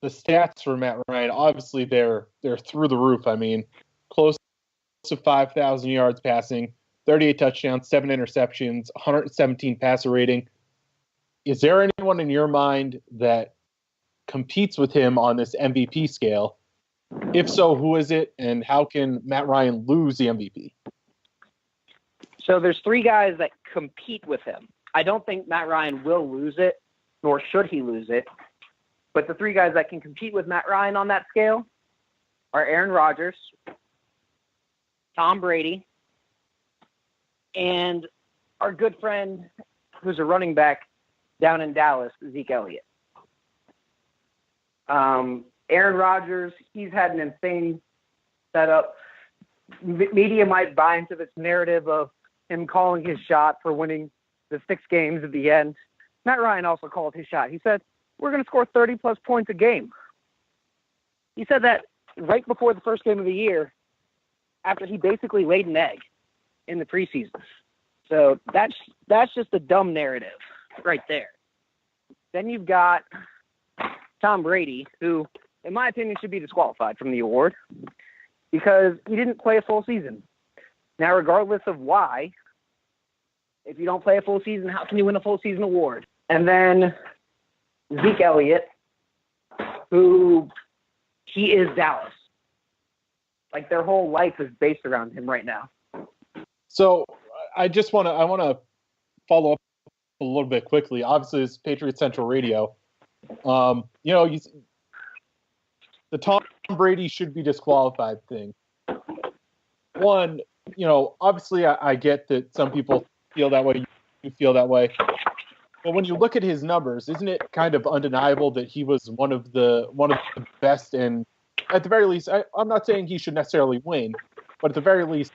the stats for Matt Ryan, obviously they're through the roof. I mean, close to 5,000 yards passing, 38 touchdowns, 7 interceptions, 117 passer rating. Is there anyone in your mind that competes with him on this MVP scale? If so, who is it, and how can Matt Ryan lose the MVP? So there's 3 guys that compete with him. I don't think Matt Ryan will lose it, nor should he lose it. But the 3 guys that can compete with Matt Ryan on that scale are Aaron Rodgers, Tom Brady, and our good friend who's a running back down in Dallas, Zeke Elliott. Aaron Rodgers, he's had an insane setup. Media might buy into this narrative of him calling his shot for winning the 6 games at the end. Matt Ryan also called his shot. He said, we're going to score 30-plus points a game. He said that right before the first game of the year, after he basically laid an egg in the preseason. So that's just a dumb narrative right there. Then you've got Tom Brady, who, in my opinion, should be disqualified from the award because he didn't play a full season. Now, regardless of why, if you don't play a full season, how can you win a full season award? And then Zeke Elliott, who he is Dallas. Like, their whole life is based around him right now. So I want to follow up a little bit quickly. Obviously, it's Patriot Central Radio. The Tom Brady should be disqualified thing. One, obviously I get that some people feel that way. You feel that way. But when you look at his numbers, isn't it kind of undeniable that he was one of the best? And at the very least, I'm not saying he should necessarily win, but at the very least,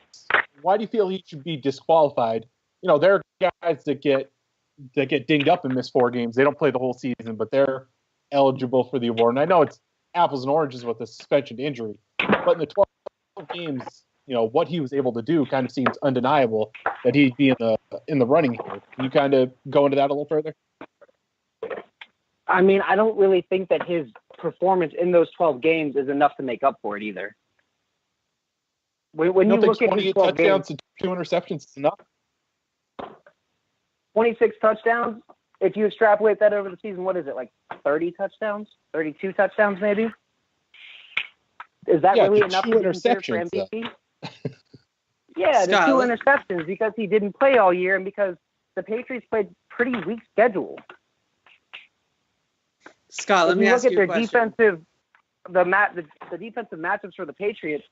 why do you feel he should be disqualified? There are guys that get dinged up and miss 4 games. They don't play the whole season, but they're eligible for the award. And I know it's apples and oranges with a suspension injury, but in the 12 games, what he was able to do kind of seems undeniable that he'd be in the running here. Can you kind of go into that a little further? I mean, I don't really think that his performance in those 12 games is enough to make up for it either. When you look at his 12 touchdowns games, and 2 interceptions is enough. 26 touchdowns. If you extrapolate that over the season, what is it, like 30 touchdowns? 32 touchdowns maybe? Is that really enough to be considered for MVP? Yeah, the 2 interceptions because he didn't play all year and because the Patriots played pretty weak schedule. Scott, let me ask you a question. The defensive matchups for the Patriots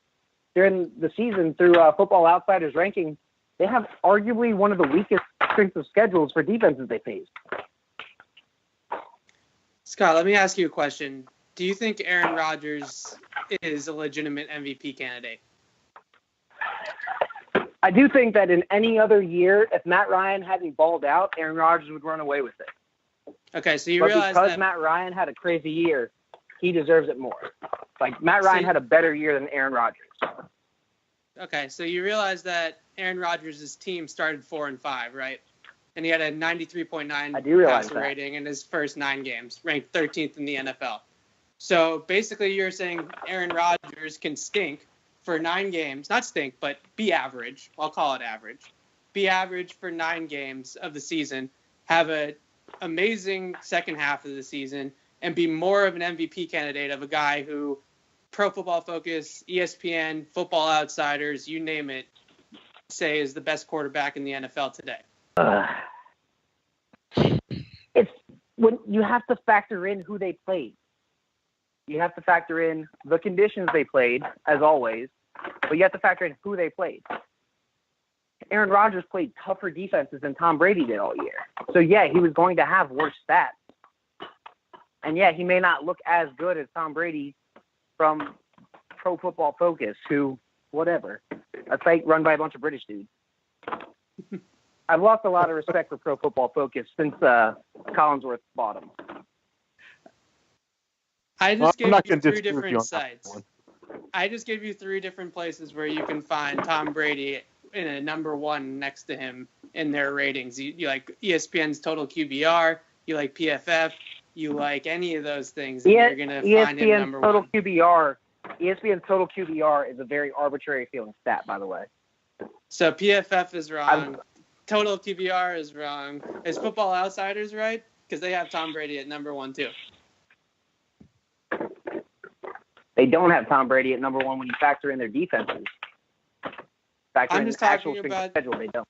during the season through Football Outsiders ranking, they have arguably one of the weakest strengths of schedules for defenses they face. Scott, let me ask you a question. Do you think Aaron Rodgers is a legitimate MVP candidate? I do think that in any other year, if Matt Ryan hadn't balled out, Aaron Rodgers would run away with it. Okay, so realize because that Matt Ryan had a crazy year, he deserves it more. Like, Matt Ryan had a better year than Aaron Rodgers. Okay, so you realize that Aaron Rodgers' team started 4-5, right? And he had a 93.9 passer rating in his first 9 games, ranked 13th in the NFL. So basically you're saying Aaron Rodgers can stink for 9 games, not stink, but be average. I'll call it average. Be average for 9 games of the season, have an amazing second half of the season, and be more of an MVP candidate of a guy who Pro Football Focus, ESPN, Football Outsiders, you name it, say is the best quarterback in the NFL today. It's when you have to factor in who they played. You have to factor in the conditions they played, as always, but you have to factor in who they played. Aaron Rodgers played tougher defenses than Tom Brady did all year. So, yeah, he was going to have worse stats. And, yeah, he may not look as good as Tom Brady from Pro Football Focus, who, whatever, a site run by a bunch of British dudes. I've lost a lot of respect for Pro Football Focus since Collinsworth bought them. I just gave you 3 different sites. I just gave you 3 different places where you can find Tom Brady in a number 1 next to him in their ratings. You like ESPN's total QBR, you like PFF, you like any of those things, and you're going to find him number total one. ESPN's total QBR is a very arbitrary feeling stat, by the way. So PFF is wrong. Total QBR is wrong. Is Football Outsiders right? Because they have Tom Brady at number one, too. They don't have Tom Brady at number one when you factor in their defenses. I'm just talking about schedule, they don't.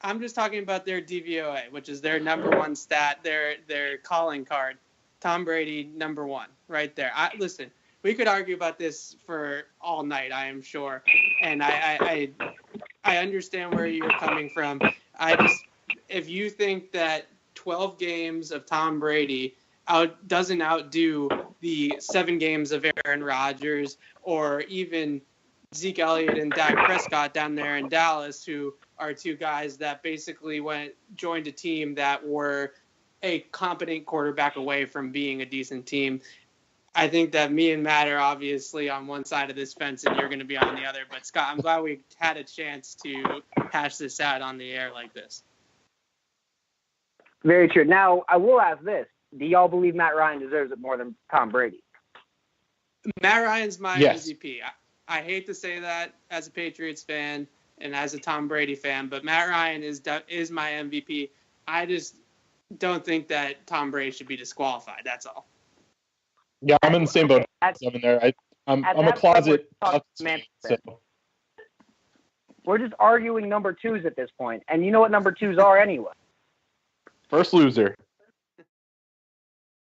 I'm just talking about their DVOA, which is their number one stat, their calling card. Tom Brady, number one, right there. Listen, we could argue about this for all night, I am sure, and I understand where you're coming from. If you think that 12 games of Tom Brady doesn't outdo the 7 games of Aaron Rodgers or even Zeke Elliott and Dak Prescott down there in Dallas, who are two guys that basically joined a team that were a competent quarterback away from being a decent team. I think that me and Matt are obviously on one side of this fence and you're going to be on the other. But Scott, I'm glad we had a chance to hash this out on the air like this. Very true. Now, I will ask this. Do y'all believe Matt Ryan deserves it more than Tom Brady? Matt Ryan's my MVP. I hate to say that as a Patriots fan and as a Tom Brady fan, but Matt Ryan is my MVP. I just don't think that Tom Brady should be disqualified. That's all. Yeah, I'm in the same boat. I'm in there. I'm a closet. So. We're just arguing number twos at this point, and you know what number twos are anyway. First loser.